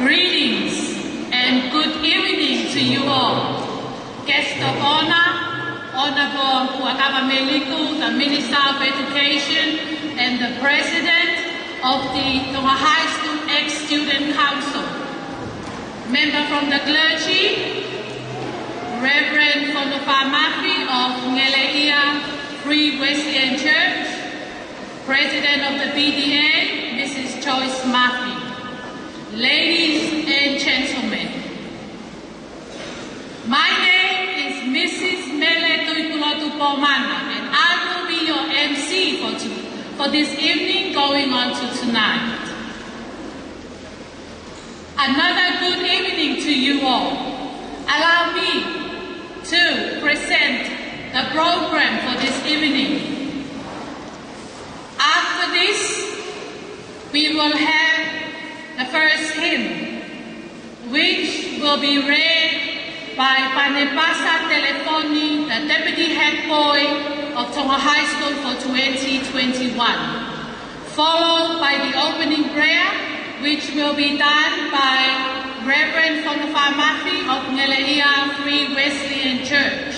Greetings and good evening to you all. Guest of honor, Honorable Puakabameliku, the Minister of Education and the President of the Tonga High School Ex-Student Council. Member from the clergy, Reverend Fonofa Mafi of Ngeleia Free Wesleyan Church, President of the BDA, Mrs. Joyce Mafi. Ladies and gentlemen, my name is Mrs. Mele Tuikulotu Pomana, and I will be your MC for this evening going on to tonight. Another good evening to you all. Allow me to present the program for this evening. After this, we will have the first hymn, which will be read by Panepasa Telefoni, the Deputy Head Boy of Tonga High School for 2021, followed by the opening prayer, which will be done by Reverend Fonofa Mafi of Ngeleia Free Wesleyan Church,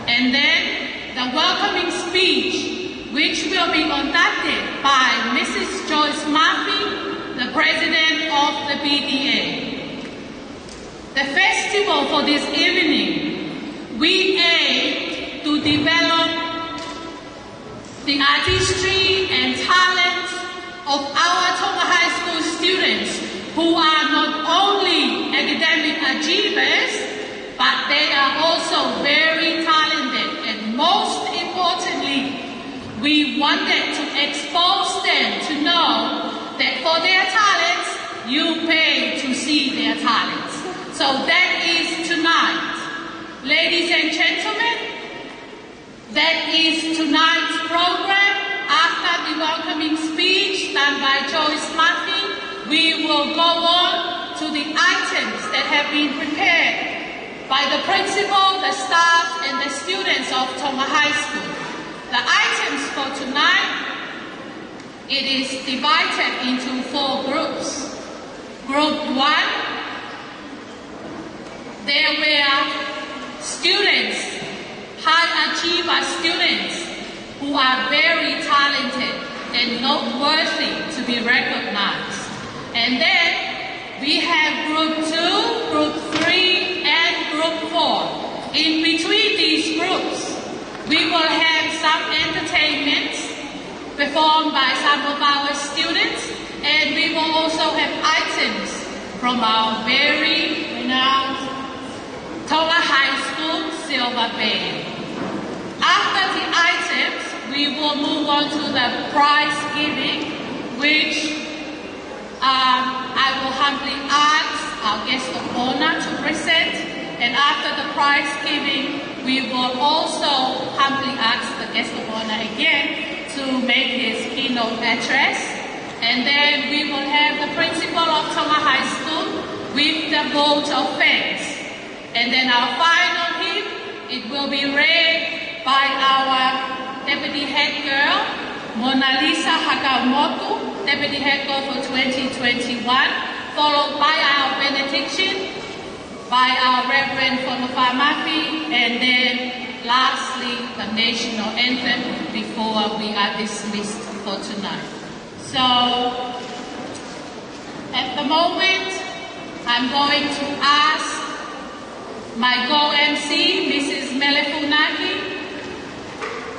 and then the welcoming speech, which will be conducted by Mrs. Joyce Mafi, the President of the BDA. The festival for this evening, we aim to develop the artistry and talent of our Tonga High School students who are not only academic achievers, but they are also very talented, and most importantly, we wanted to expose them to know that for their talents, you pay to see their talents. So that is tonight. Ladies and gentlemen, that is tonight's program. After the welcoming speech done by Joyce Mafi, we will go on to the items that have been prepared by the principal, the staff, and the students of Tonga High School. The items for tonight, it is divided into 4 groups. Group 1, there were students, high achiever students, who are very talented and noteworthy to be recognized. And then we have Group 2, Group 3, and Group 4. In between these groups, we will have some entertainment performed by some of our students, and we will also have items from our very renowned Tonga High School Silver Band. After the items, we will move on to the prize giving, which I will humbly ask our guest of honor to present, and after the prize giving, we will also humbly ask the guest of honor again to make his keynote address, and then we will have the principal of Tonga High School with the vote of thanks. And then our final hymn, it will be read by our Deputy Head Girl, Mona Lisa Hakamoto, Deputy Head Girl for 2021, followed by our benediction by our Reverend Fonofa Mafi, and then lastly, the national anthem before we are dismissed for tonight. So, at the moment, I'm going to ask my co-MC, Mrs. Melefunaki.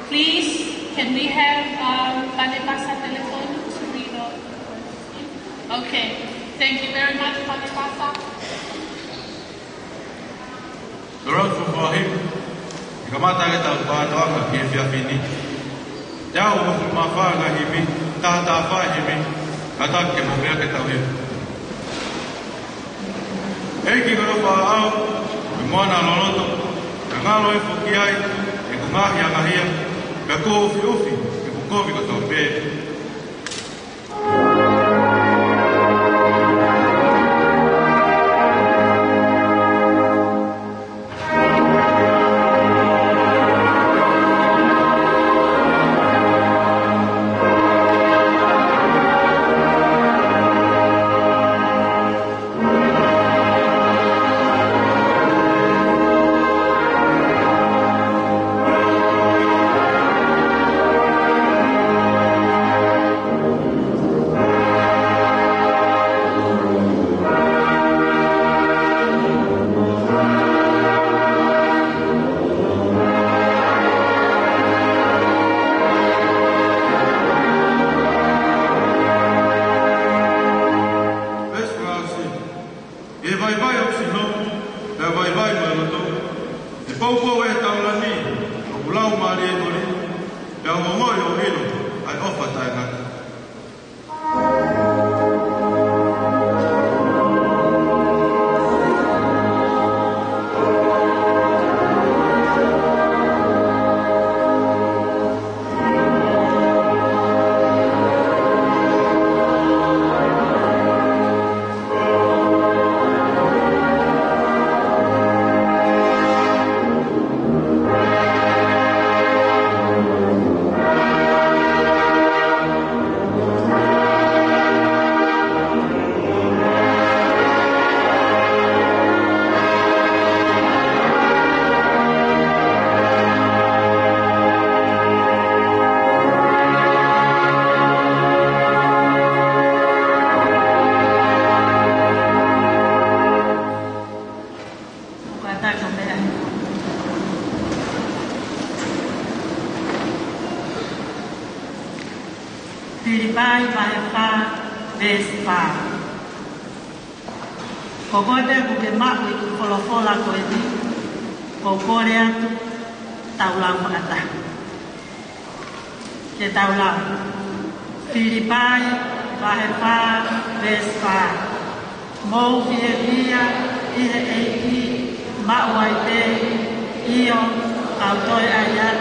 Please, can we have Panepasa Telefoni to read out? Okay, thank you very much, Panepasa. Dorot Fufohim, Kamata Gata Fini. Jao Mafaga Himi, Tata Fahimi, Atake Mamaka Him. Eki Gorofa, Mona Loloto, Kamalo Fukiai, Ekumahia Mahia, Bako Fiofi, Bukovi Gotombe. Filipai Vahepa Vespa. Kokote kuke maku iku kolofola koeti. Kokore atu taulau pangata. Ke taulau. Filipai Vahepa Vespa. Mau via ihe eiki mauaite iyo autore ayat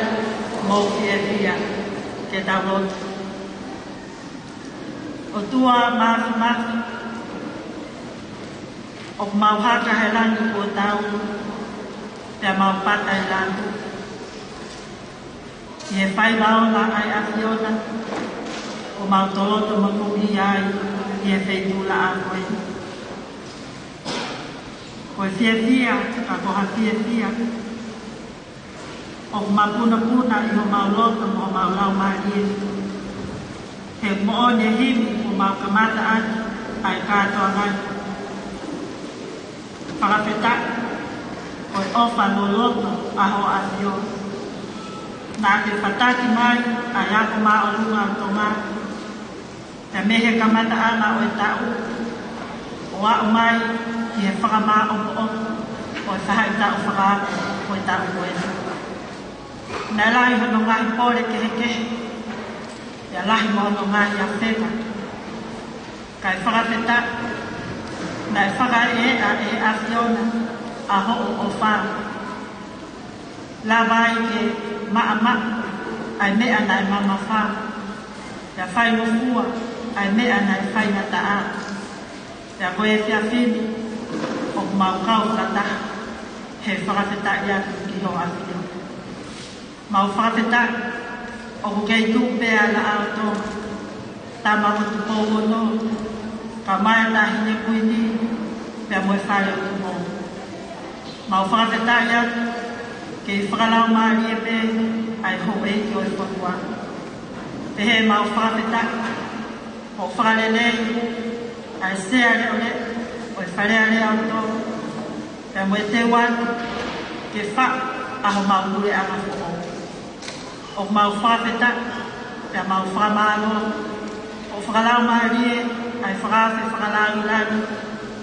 mau via ke taulau. O tua mafi o mau haka helangu ko tau te mau pata helangu ye fai bao la ai afiona o mau toloto makuhi ai ye feitula a koe koe fia ka koha fia o mapuna i ho mau loto mo mau lau marie he mo'o ne himi o mau kamata ai kātoa ngai. Whakawheta, o ofa no loto aho ahio. Nā te whataki mai ai ako mā o lunga o tonga. Te mehe kamata ana o e tau. O a o mai ki he whakamā o o e whahai tau whakaako o e tau koena. Nā lai hono ngahi pōre kehe. Ya lahi mono ngai a wheka. Kai whakawheta, nai whaka e a whiona a ho o whao. La vai ke maa ai mea nai mama whao. Ya whai no fua ai mea nai whai na taa. Ya koe whia whini o mau kau kata he whakawheta ia ki ho a whiona. Mau whakawheta o kei tūpea na auto ta mahutu pōgo no ka mai ta hine kuini pia moe whare o tumo. Mau whakawheta ia kei whakalau maari e pe ai ho e ki o e whakua. Te he mau whakawheta o whakalele ai sea le ole o e wharea le auto pia moe te watu ke wha aho mau kure anga whoko. O mau whawheta, pia mau whamalo, o whakalau maari ai whakawhi whakalau lani,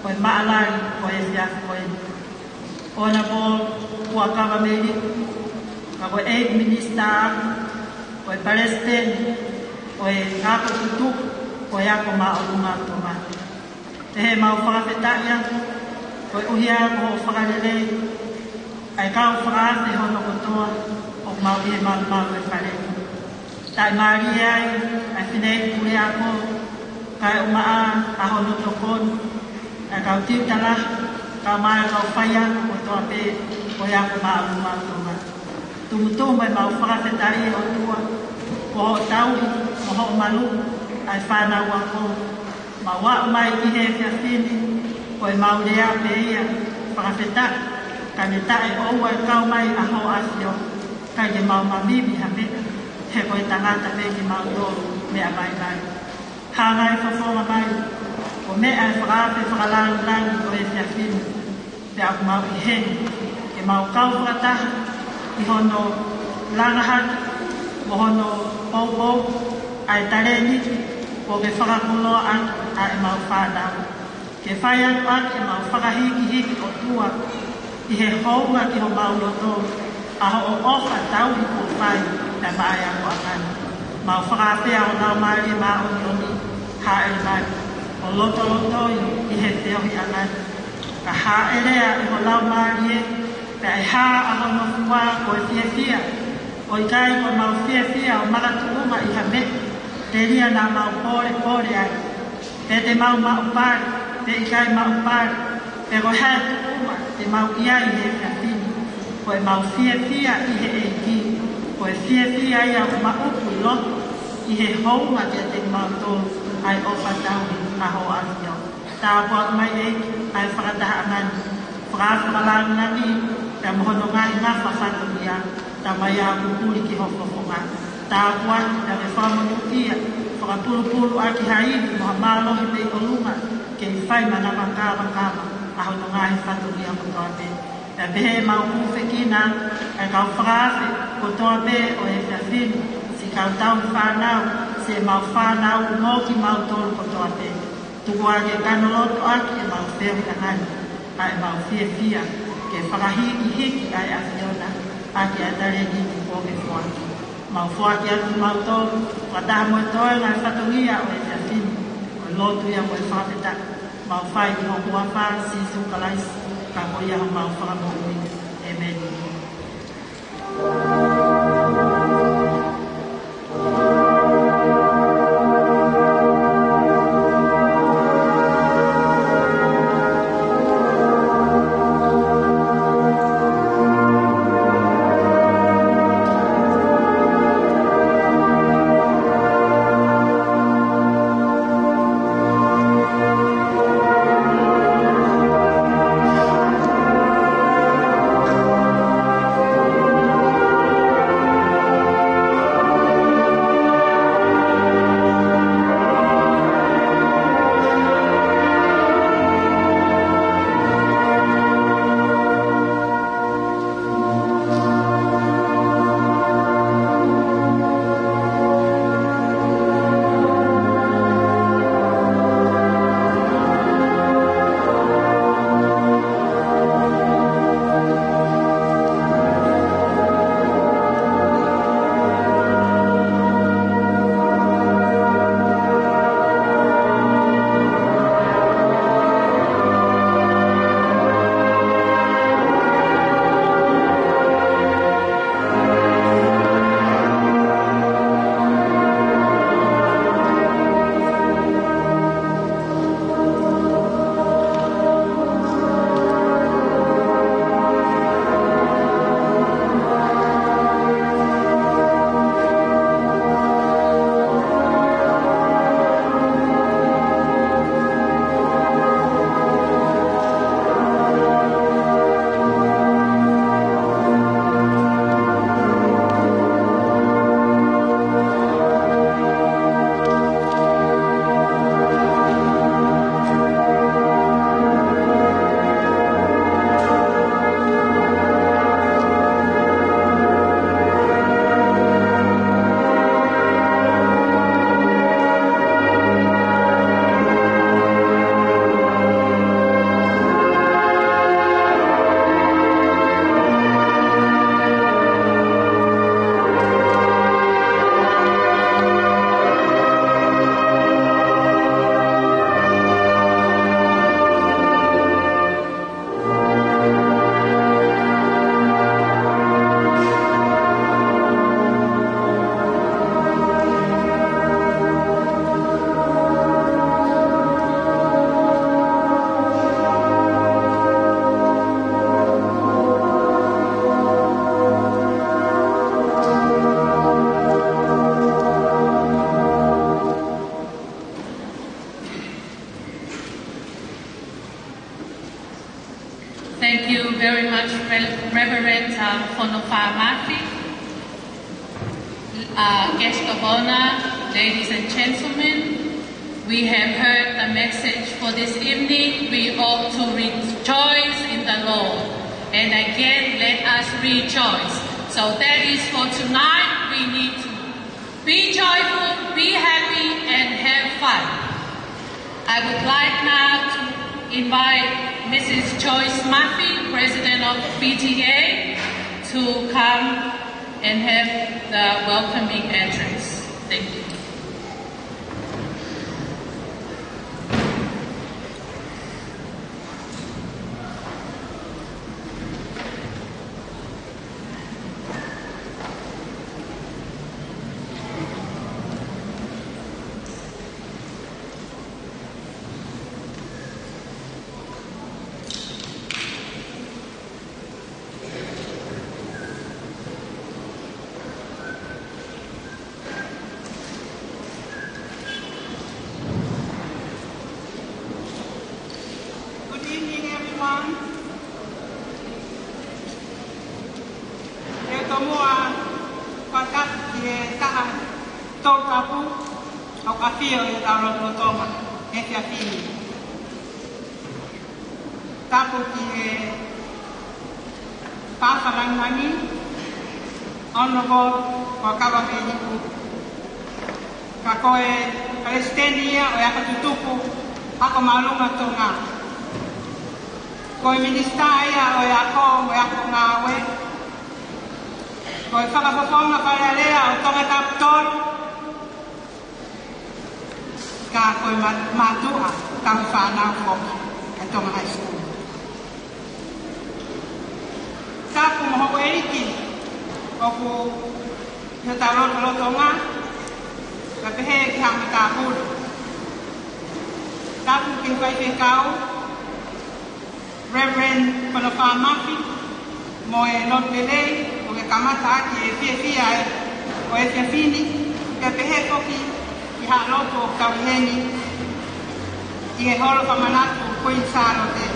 o e maalari o e whiafi o e. O na po kua kawa meri, ka ko e minister, o e Palestine, o e ngako tutu, o e ako maa o lunga toma. Te he mau whakawheta ia, o e uhia o whakalele, ai kau whakawhi hono kotoa, o mau e mau e whare. Tai maari ai, ai whinei kure ako, kai o maa a hono tokon, ai kau tiutala, kau mai kau whaia o toa pe, o ia ko maa o maa tonga. Tumutu mai mau whakawhetai o tua, o ho tauri, o ho malu, ai whanau ako. Ma wa o mai ki he whiawhini, o e mau rea pe ia, whakawheta, ka ne tae o ua e kau mai a ho asio. Kai ke mau mamibi ha me, he koe tangata me ke mau tōru mea mai mai. Hāngai whawhonga mai, o mea e whakaape whakalangi langi o e whiawhini, pe aku mau i heni, ke mau kau whakataha, i hono langahaki, o hono poupou, ai tare niki, o ke whakakuloa anu a e mau whānau. Ke whai anu ake mau whakahiki o tua, i he hounga ki ho mau loto, aho o ofa tauri ko whai na mai ako akani. Mau whakawhea o nau maari maa o nioni hae mai. O loto i he teohi akani. Ka hae rea i ho nau maari e, pe ai haa aho no fua ko e whiawhia. O i kai ko mau whiawhia o maratuuma i hame. Te ria na mau pore ai. Pe te mau pari, pe i kai mau pari. Pe ko hae tuuma, te mau ia i he whiawhini. Koe mau whiawhia i he eiki, koe whiawhia i au maupu i loto, i he hounga te te mau tōru ai o whatauri a ho asio. Tā puak mai eiki ai whakataha angani, whakawhakalangi nani, te mohono ngai ngā whawhatu ia, tā mai a kukuri ki hofo ngā. Tā puak te me whamonu ia, whakapuru aki haini, moha mālohi mei o lunga, ke i whai mana wakawa a hono ngai whatu ia mo toa te. Te behe mau kuwhekina, e kau whakawhi, ko toa pe o e whiawhini, si kau tau whanau, se mau whanau ngō ki mau tōru kotoa te. Tuku a ke kanoloto aki e mau whiu kanani, a e mau whia whia, ke whakahiki hiki ai a whiona, a ke atare ni ki pōke whuaki. Mau whuaki atu mau tōru, wataha moe toa ngai whatongia o e te whini, o lotu ia moe whapeta, mau whai ki ho kuawha, sisu kalaisi, ka hoi aho mau whakamoi, amen. Thank you very much, Reverend Honofa Mafi, guest of honor, ladies and gentlemen. We have heard the message for this evening. We ought to rejoice in the Lord. And again, let us rejoice. So that is for tonight. We need to be joyful, be happy, and have fun. I would like now to invite Mrs. Joyce Murphy, President of PTA, to come and have the welcoming address. Thank you. ka koe Palestinian o yaka tutupu ako malunga tonga. Koe minista ia o yako ngawe. Koe whakapaponga whalelea o tonga taptor. Ka koe matua tau whanau whoki a tonga high school. Tapu moho eriki o ku heta roto ngā. Ka pehe ki hami ka huru. Tapu ki whaife kau, Reverend Panofa Mafi, mo e not lelei, o ke kamata aki e fia e, o e fia fini, ka pehe koki ki ha loto o kauheni, i e holo whamanatu koe sāro te.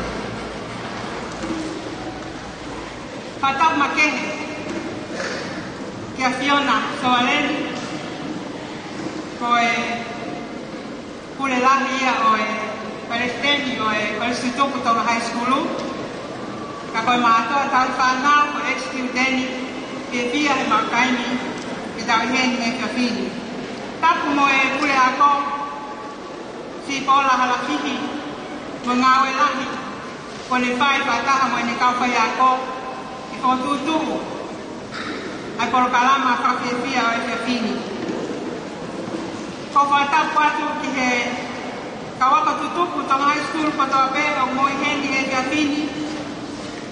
Whatau makehe, ki a Fiona Soaleni, ko e kule lahi ia o e Palestini o e Palestitupu tonga high school. Ka koe mātua tau whanau ko ex-studeni e fia he maukaini ki tau heni e kia fini. Tapu mo e kule ako si pola halakihi mo ngawe lahi ko ne whai whataha mo e ne kauwhai ako e ko tutu ai poro kalama whawhi e fia o e kia fini. Ko whatapu atu ki he kawaka tutupu tonga high school ko toa pe o moi hendi e kia fini.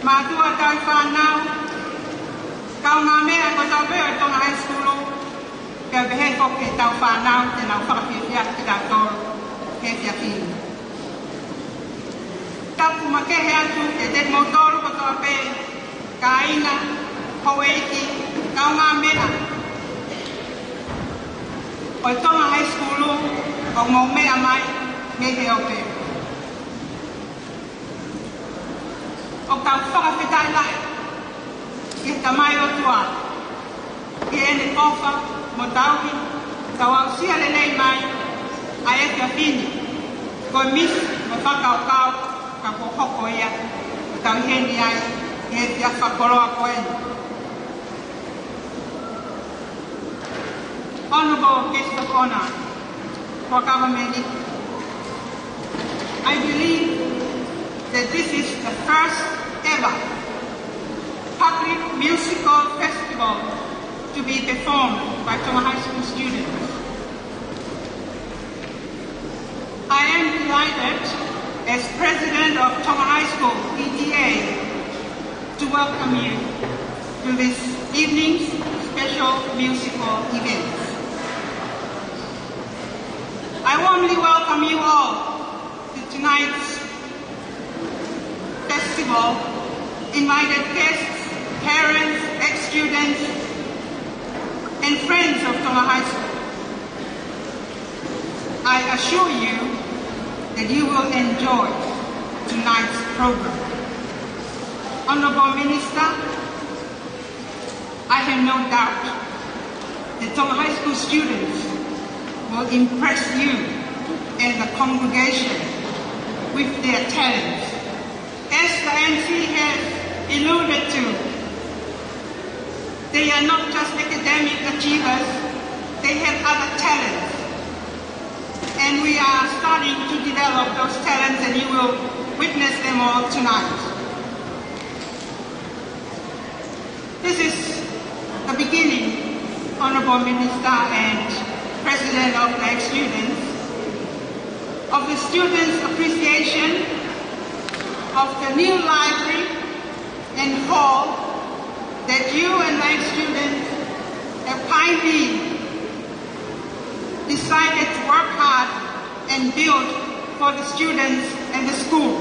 Mātua tau whanau. Kau ngā mea ko toa pe o tonga high school. Kia behe koke tau whanau te nau whakawhiwhia ki tau toro he kia fini. Tapu makehe atu e te motoru ko toa pe ka ina, hoeiki, kau ngā mea. O tonga high school o mau mea mai me he ope. O tau whakawhitai lai ki he tamai o tua. Ki ene ofa mo tauhi tau au sia lelei mai a e kia fini. Ko mis mo whakaukau ka po hoko ia o tau heni ai ki he tia whakoroa koeni. Honorable Guest of Honor for Government, I believe that this is the first ever public musical festival to be performed by Tonga High School students. I am delighted as President of Tonga High School, PTA, to welcome you to this evening's special musical event. I warmly welcome you all to tonight's festival, invited guests, parents, ex-students, and friends of Tonga High School. I assure you that you will enjoy tonight's program. Honorable Minister, I have no doubt that Tonga High School students will impress you and the congregation with their talents. As the MC has alluded to, they are not just academic achievers, they have other talents. And we are starting to develop those talents, and you will witness them all tonight. This is the beginning, Honorable Minister and President of the ex-students, of the students' appreciation of the new library and hall that you and the ex-students have kindly decided to work hard and build for the students and the school.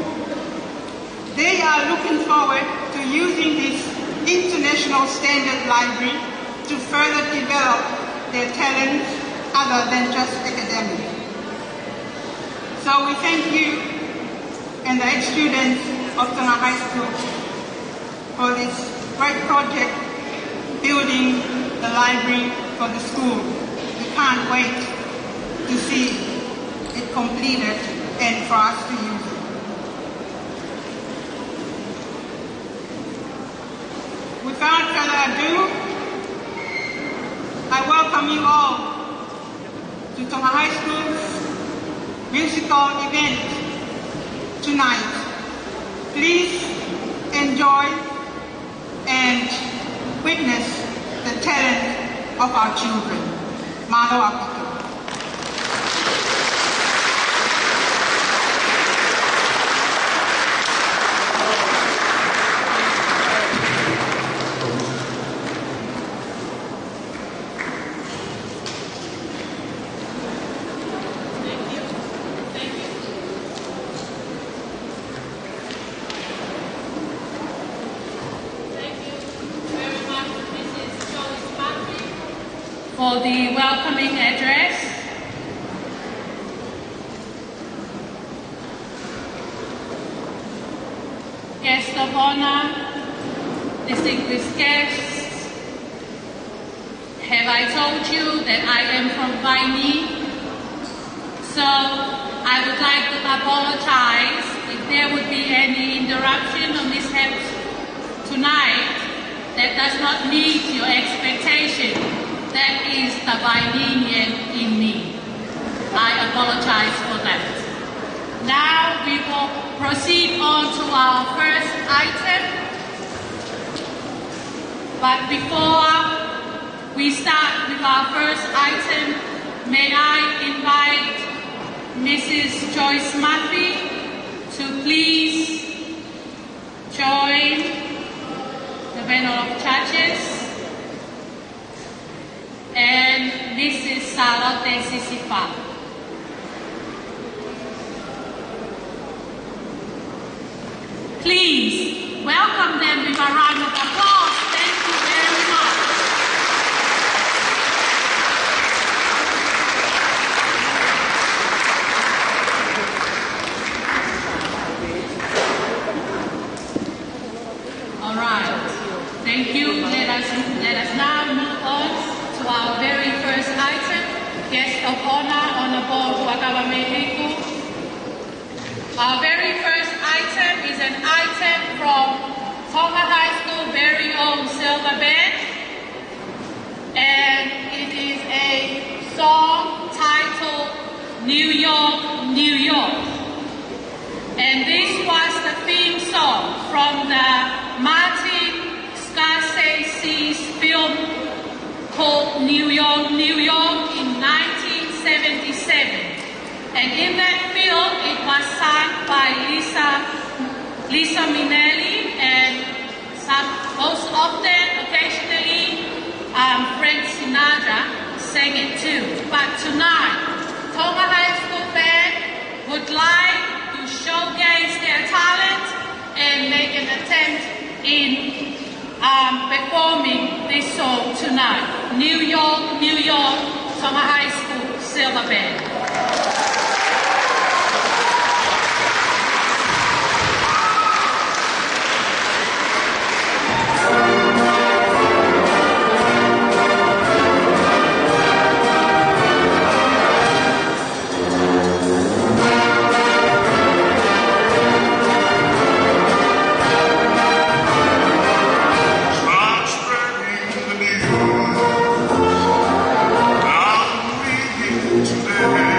They are looking forward to using this international standard library to further develop their talents other than just academic. So we thank you and the ex-students of Tonga High School for this great project, building the library for the school. We can't wait to see it completed and for us to use it. Without further ado, I welcome you all to Tonga High School's musical event tonight. Please enjoy and witness the talent of our children. Malo Akito. For the welcoming address. Guests of honor, distinguished guests, have I told you that I am from Vaini? So I would like to apologize if there would be any interruption or mishaps tonight that does not meet your expectation. That is the Vaininian in me. I apologize for that. Now we will proceed on to our first item. But before we start with our first item, may I invite Mrs. Joyce Murphy to please join the panel of judges. And Mrs. Charlotte Sisipa. Please welcome them with a round of applause. Thank you very much. All right. Thank you. Let us now move on to our very first item, guest of honor, Honorable Wakawa Mehiku. Our very first item is an item from Tonga High School very own silver band, and it is a song titled New York, New York. And this was the theme song from the Martin Scorsese's film called New York, New York in 1977. And in that film, it was sung by Lisa Minnelli, and most often, occasionally, Frank Sinatra sang it too. But tonight, Tonga High School Band would like to showcase their talent and make an attempt in performing this song tonight. New York, New York, Tonga High School Silver Band. Today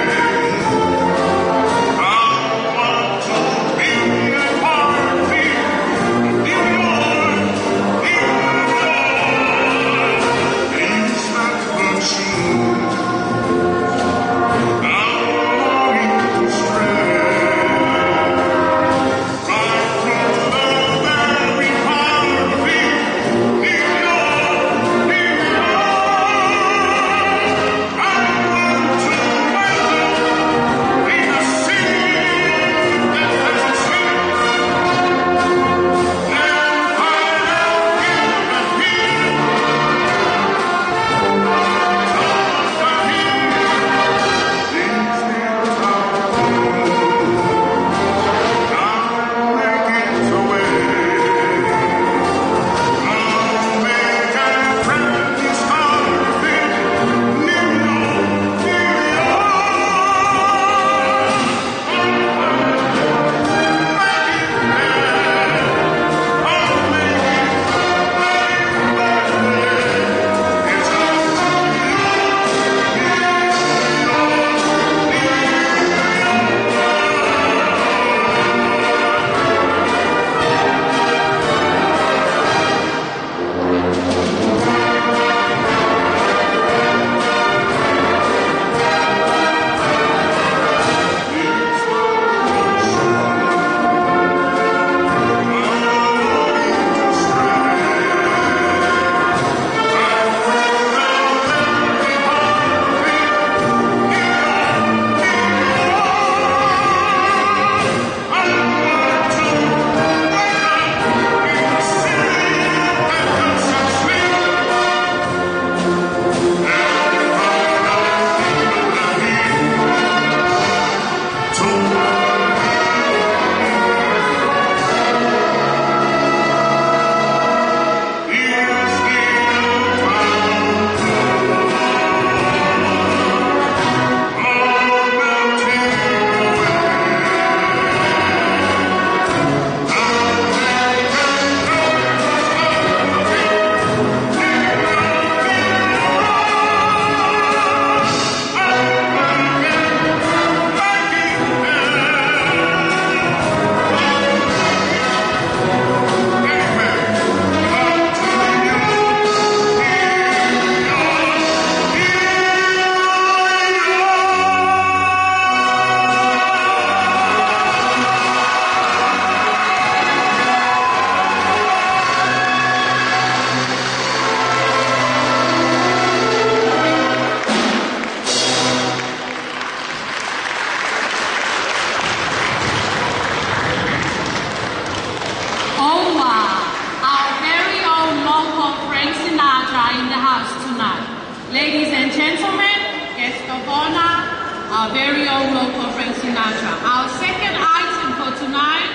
our very own local Frank Sinatra. Our second item for tonight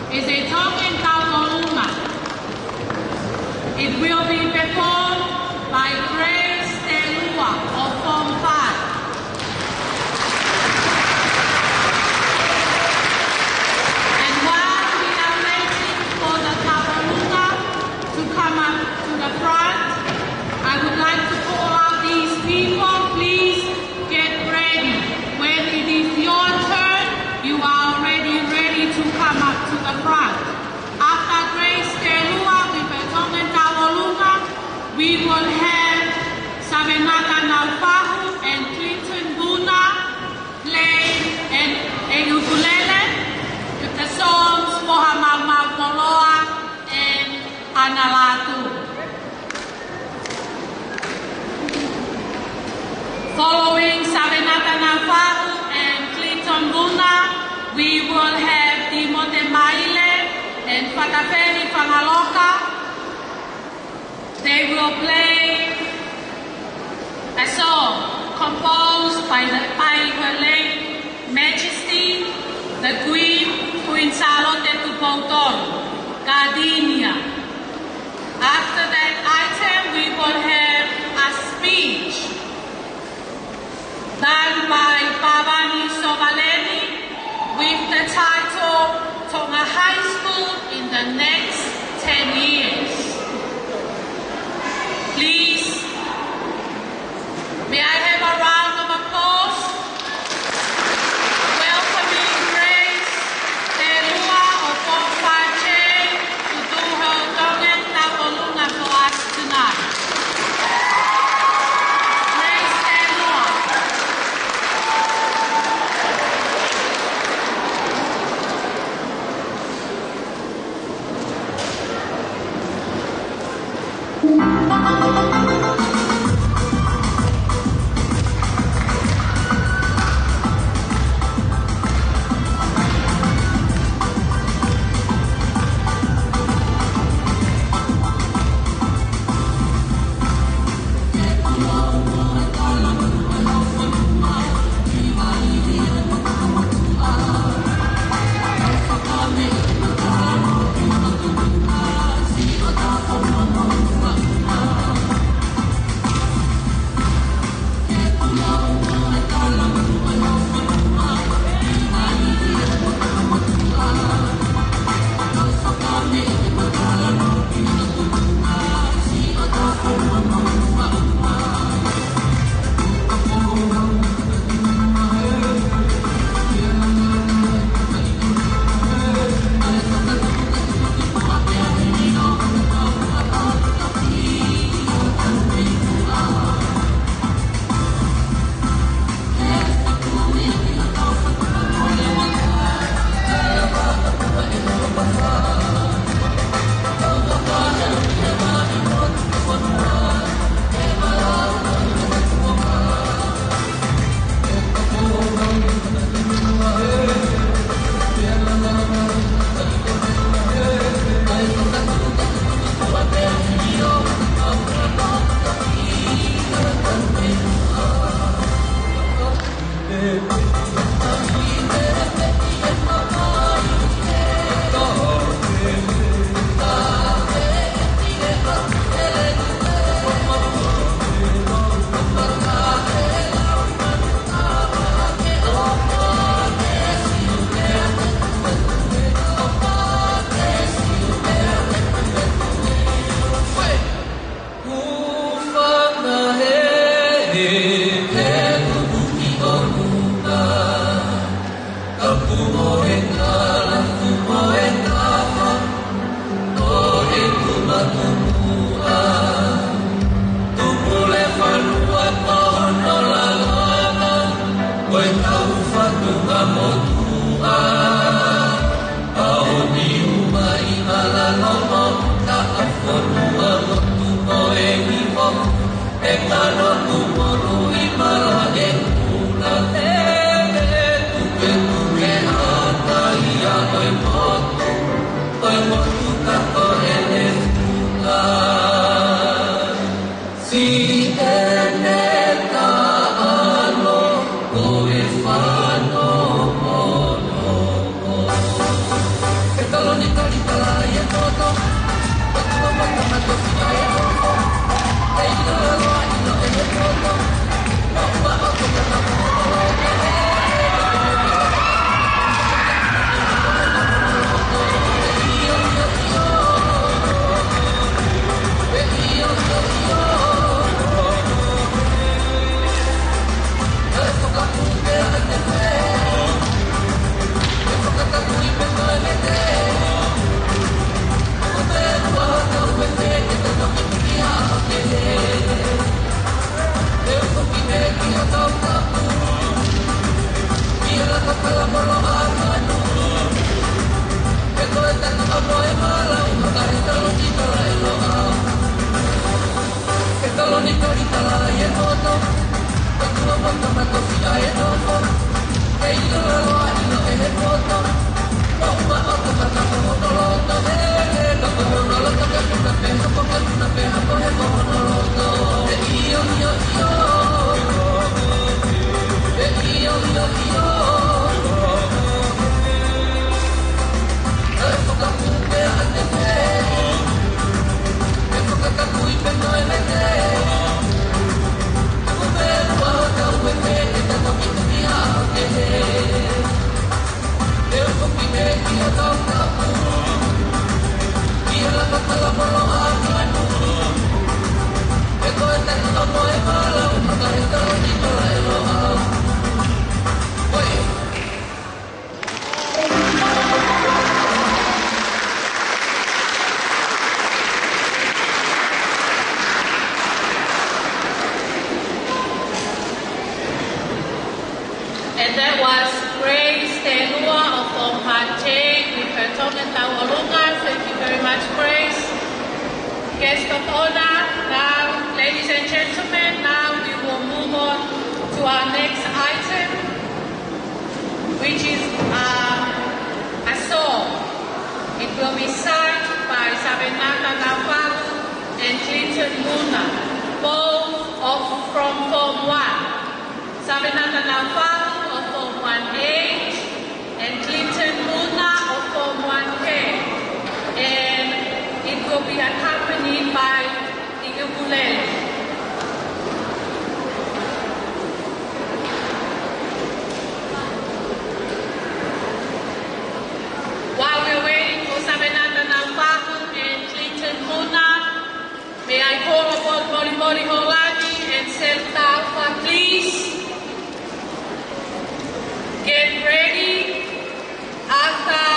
is a Tongan Taurolunga. It will be performed by Grace Telua of Form 5. And while we are waiting for the Taurolunga to come up to the front, I would like to call out these people. Please get ready. When it is your turn, you are already ready to come up to the front. After Grace Telua with the Tongan Taurolunga, we will have Savenata Naufahu and Clinton Buna play a ukulele with the songs Mohamad Mauloa and Analatu. Following Savenata Naufahu and Clinton Buna, we will have the Montemaile and Fataferi Fangaloka. They will play a song composed by Her late Majesty, the Queen Charlotte Tupoutoru, Gardenia. After that item, we will have a speech done by Pavani Sovaleni with the title Tonga High School in the Next 10 Years. Please, may I have a round of applause? Welcoming Grace Telua of Form 5J to do her Tongan Taurolunga for us tonight. Grace Telua. Si eneta ano And that was Grace Tenua of Omhache with her Tongan Taurunga. Thank you very much, Grace. Guest of honor, now, ladies and gentlemen, now we will move on to our next item, which is a song. It will be sung by Sabenata Naufalu and Clinton Muna, both from Form 1. Sabenata Naufalu of Form 1H and Clinton Muna of Form 1K. And it will be accompanied by the ukulele. While we're waiting for Sabenata Naufalu and Clinton Muna, may I call upon Morimori Holani and Selta Alpha, please get ready. After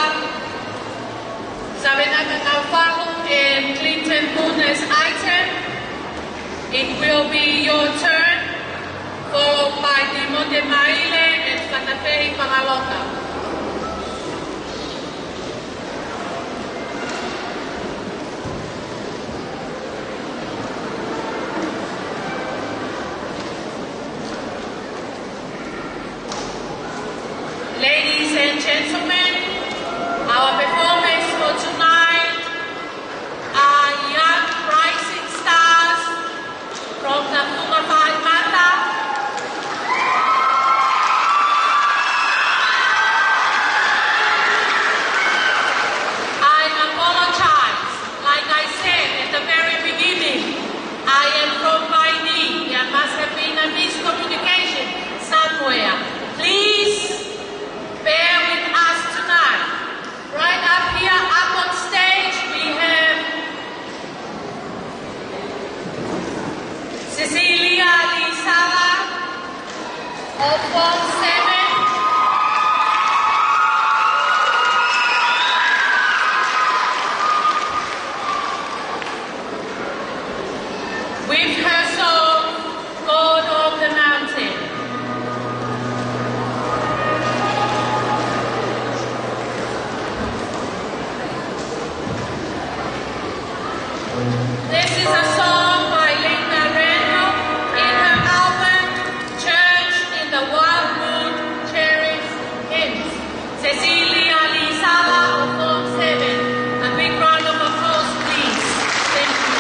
Sabenata Naufalu and Clinton Muna's item, it will be your turn, followed by Dimonde Maile and Fatafei Pangalota. Ladies and gentlemen, our performance for tonight are young rising stars from the Pumafai Mata. I apologize. Like I said at the very beginning, I am from Maini. There must have been a miscommunication somewhere. Please bear with us tonight. Right up here, up on stage, we have Cecilia Lisala of Form 7. With her song, God of the Mountain. This is a song by Linda Randall in her album Church in the Wildwood Cherished Hymns. Cecilia Lisala of Form 7. A big round of applause, please. Thank you.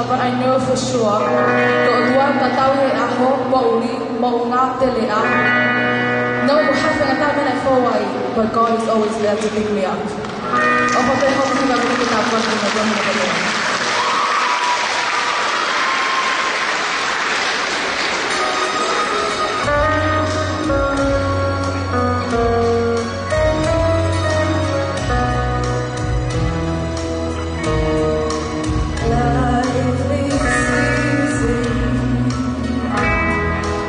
But I know for sure, God won't allow it. I hope what we ngā tele a. No hawhenga tā mena whawai, but God is always there to pick me up. O hope hope ki waka ki tā pwaki na wamina katoa.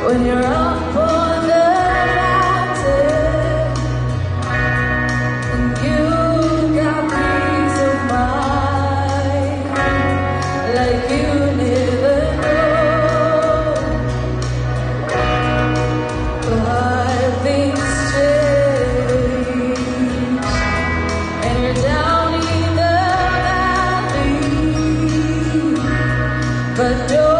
When you're up on the mountain and you got peace of mind like you never know, but things change and you're down in the valley, but don't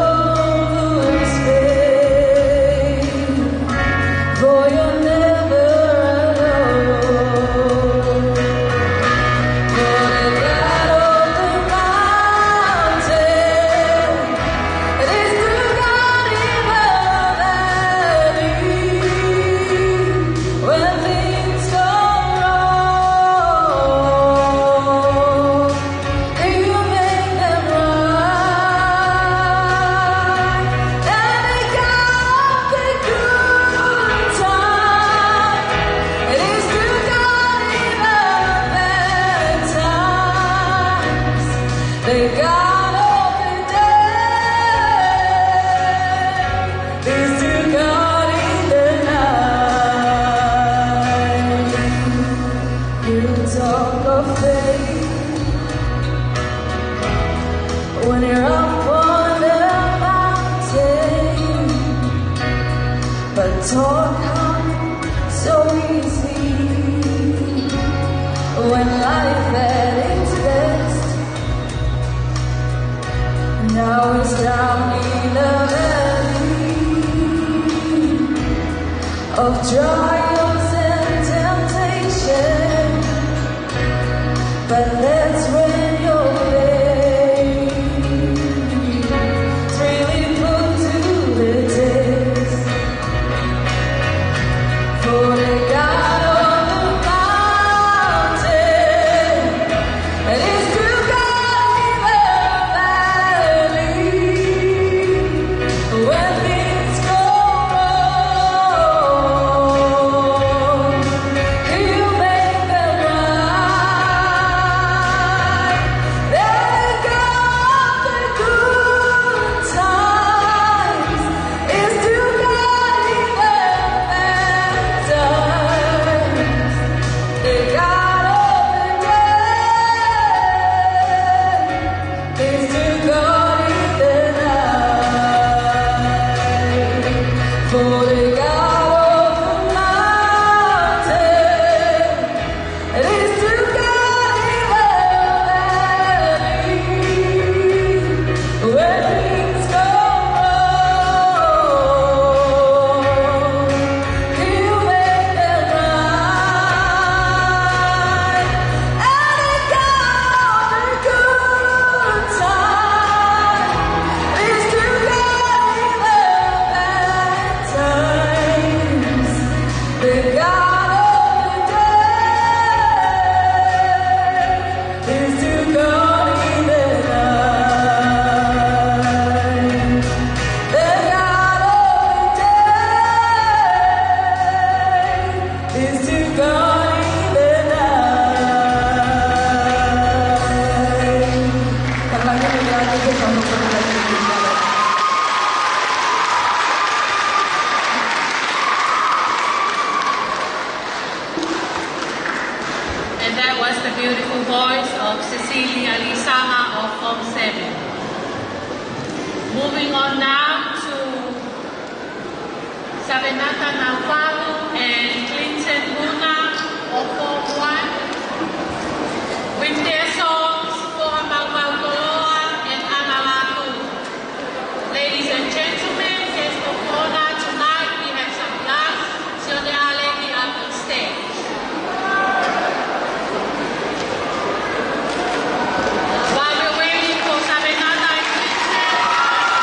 when you're up on the mountain, but talk so easy when life at its best. Now it's down in the valley of trials and temptation, but that's when your faith is really put to the test. For the God on the mountain, and it's to God in the valley when things go wrong. He'll make them right. They got the good times. It's to God in the bad times. They got all the day. It's to God in the night. For the God of the mountain, it is to God in the valley when things go wrong. He'll make them right. And it got the good time. It's to God in the bad times. The God of the day is to God in the night. The God of the day is to God in the night. Karena dia itu kamu pernah ditinggal. And that was the beautiful voice of Cecilia Lisama of Form 7. Moving on now to Sabenata Nafalu and Clinton Luna of Form 1 with their songs for Mawakoloa and Amalaku. Ladies and gentlemen, guests of honor, tonight we have some glass Sionale up on stage. While we're waiting for Sabenata and Clinton,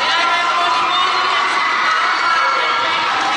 may I have Ronnie Molly and some glass and thank you.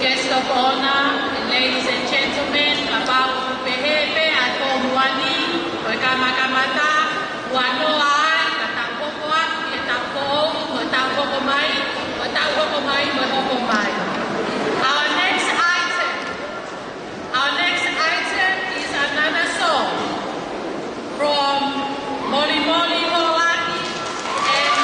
Guests of honor, ladies and gentlemen, about Pehepe at Omuani, Wakamakamaata, Wanoa, Katapokoa, Ketapo, Watapokomai, Watapokomai. Our next item is another song from Moli Moli Moani and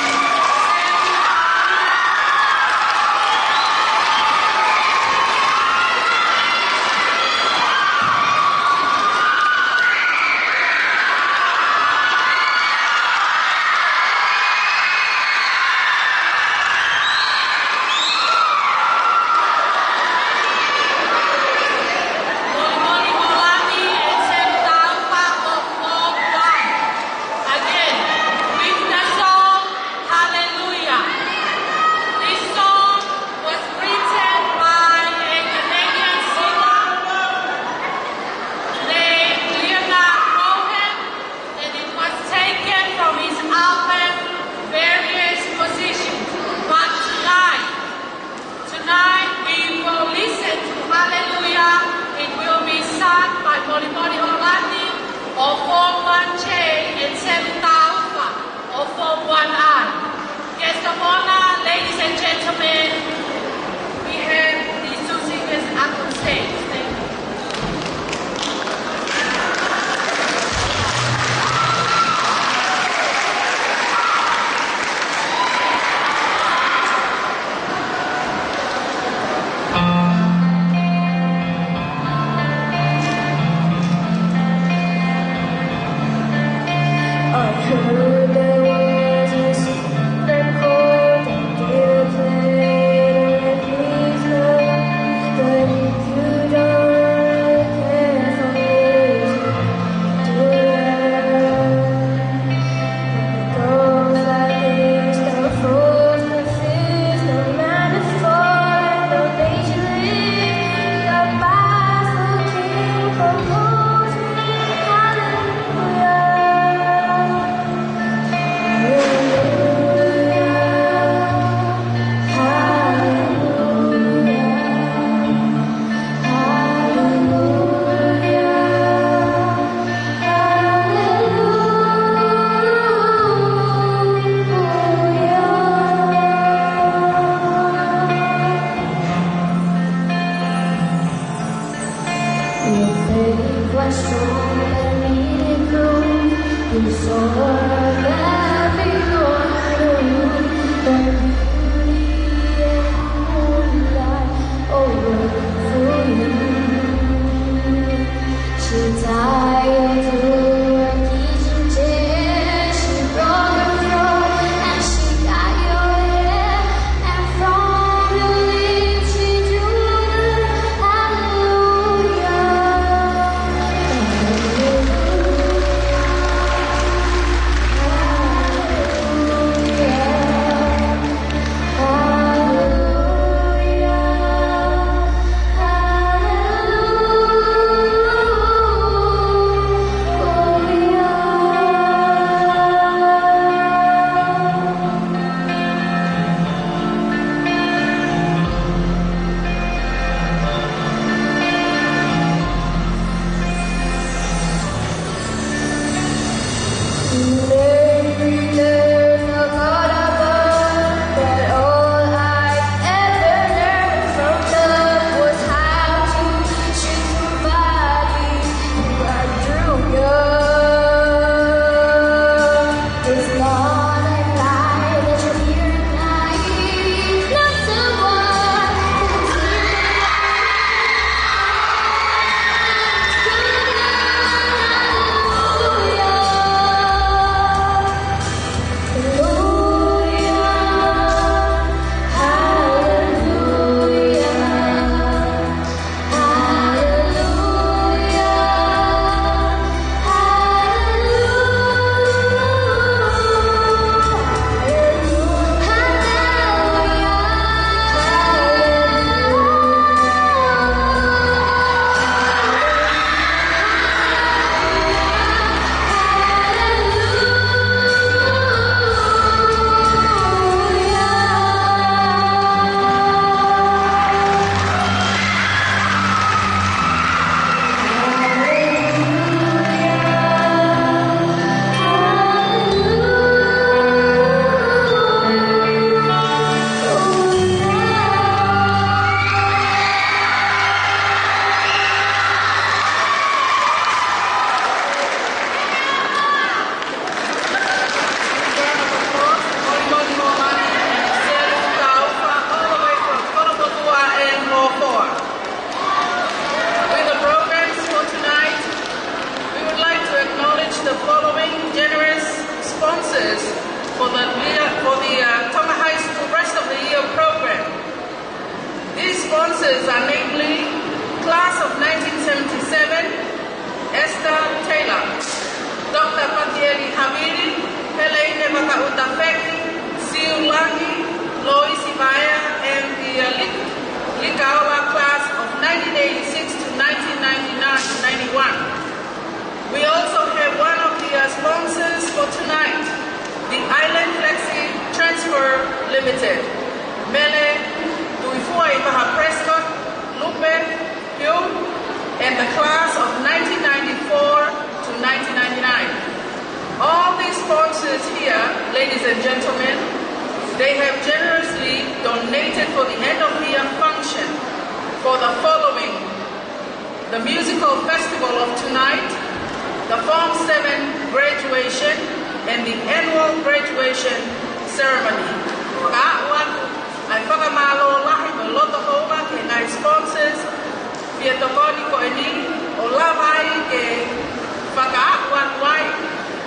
sponsors are namely Class of 1977, Esther Taylor, Dr. Patieli Hamidi, Helene Makautafeki, Siu Langi, Lois Ibaya, and the Likawa class of 1986 to 1991. We also have one of the sponsors for tonight, the Island Flexi Transfer Limited, Mele, Duifua Ibaha Prescott, Lupe, Hugh, and the class of 1994 to 1999. All these sponsors here, ladies and gentlemen, they have generously donated for the end of the year function for the following: the musical festival of tonight, the Form 7 graduation, and the annual graduation ceremony. Ay whakamalo lahi mo loto hoga ke ngai sponsors pia tokoni ko ini o lavai ke whakaakuan wai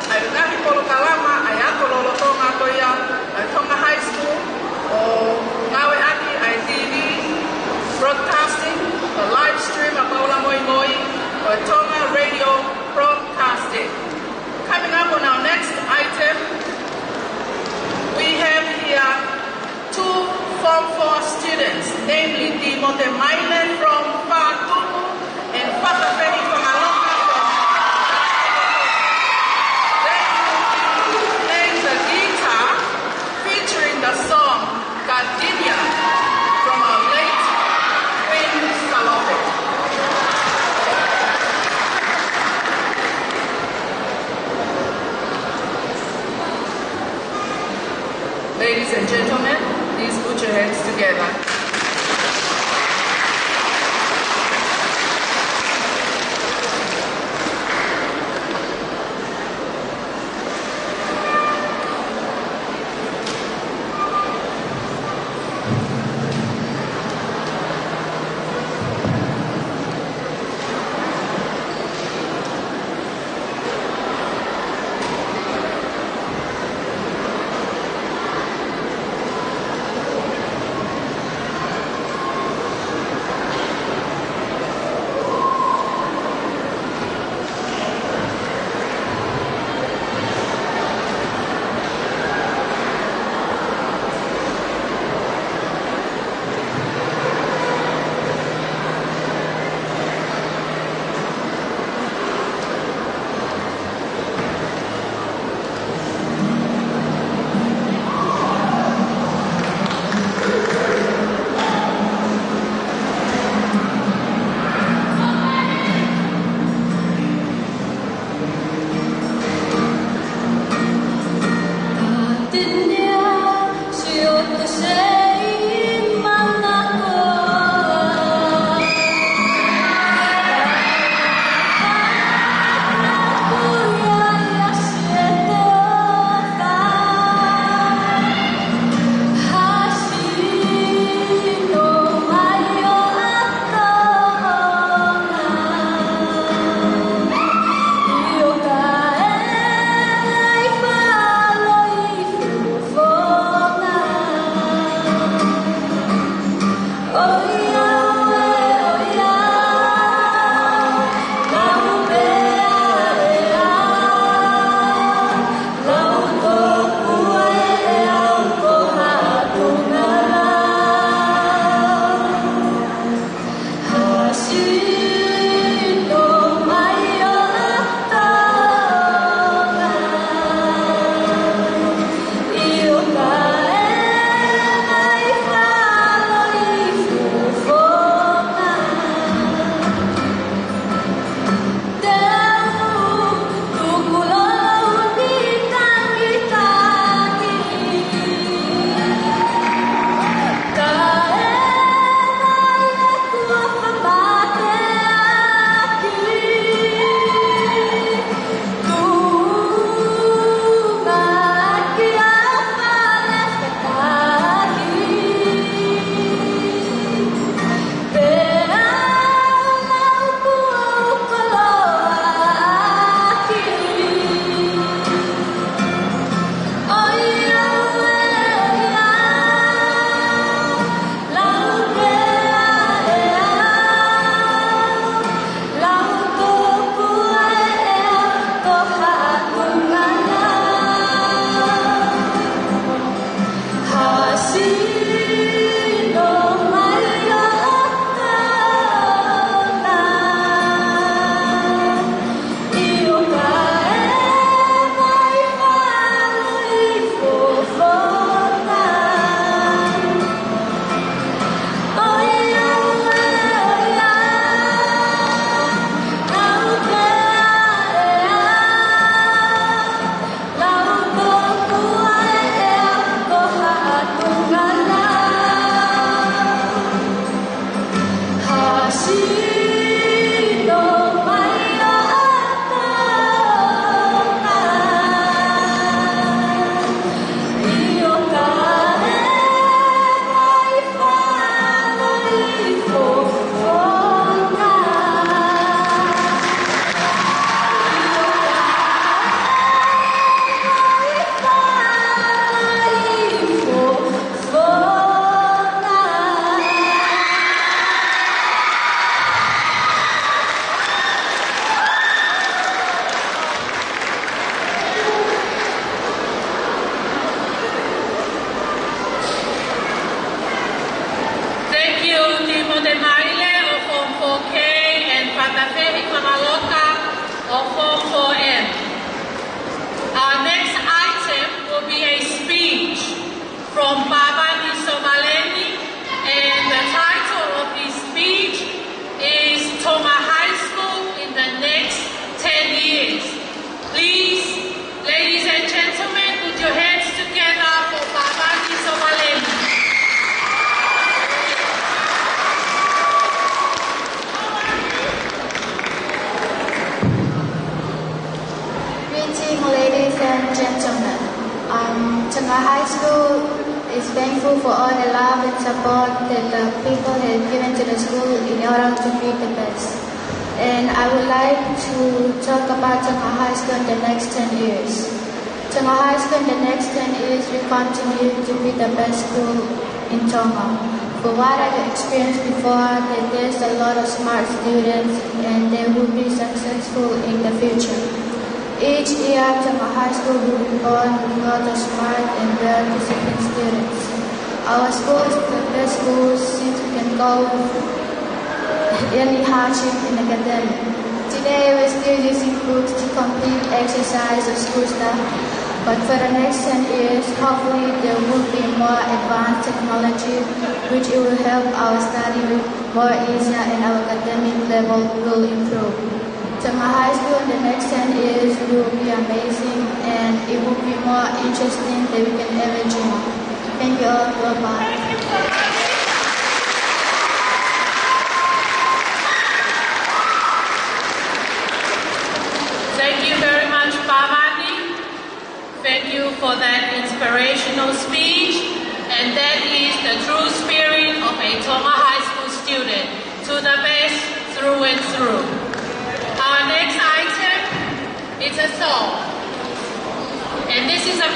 ay ngahi polo kalama ay ako loloto ngā toia ay Tonga High School o ngawe aki ay TV broadcasting a live stream of Paula Moi Moi or Tonga Radio Broadcasting. Coming up on our next item, we have here two Form 4 students, namely the Montemaile from Fatumu and Fatafeni from Alonga. They will be playing the guitar featuring the song Gardenia from our late Queen Salope. Ladies and gentlemen, please put your hands together. and gentlemen, Tengah High School is thankful for all the love and support that the people have given to the school in order to be the best. And I would like to talk about Tengah High School in the next 10 years. Tengah High School in the next 10 years will continue to be the best school in Tonga. For what I've experienced before, that there's a lot of smart students and they will be successful in the future. Each year, Tengah High School will be born with a lot of smart and well-disciplined students. Our school is the best school since we can go with any hardship in academic. Today, we're still using books to complete exercise or school stuff, but for the next 10 years, hopefully there will be more advanced technology which it will help our study more easier and our academic level will improve. Tengah High School in the next 10 years will be amazing and it will be more interesting than we can ever dream. Thank you all. Bye-bye. Thank you very much, Pamani. Thank you for that inspirational speech. And that is the true spirit of a Tonga High School student, to the best through and through. Our next item is a song. And this is a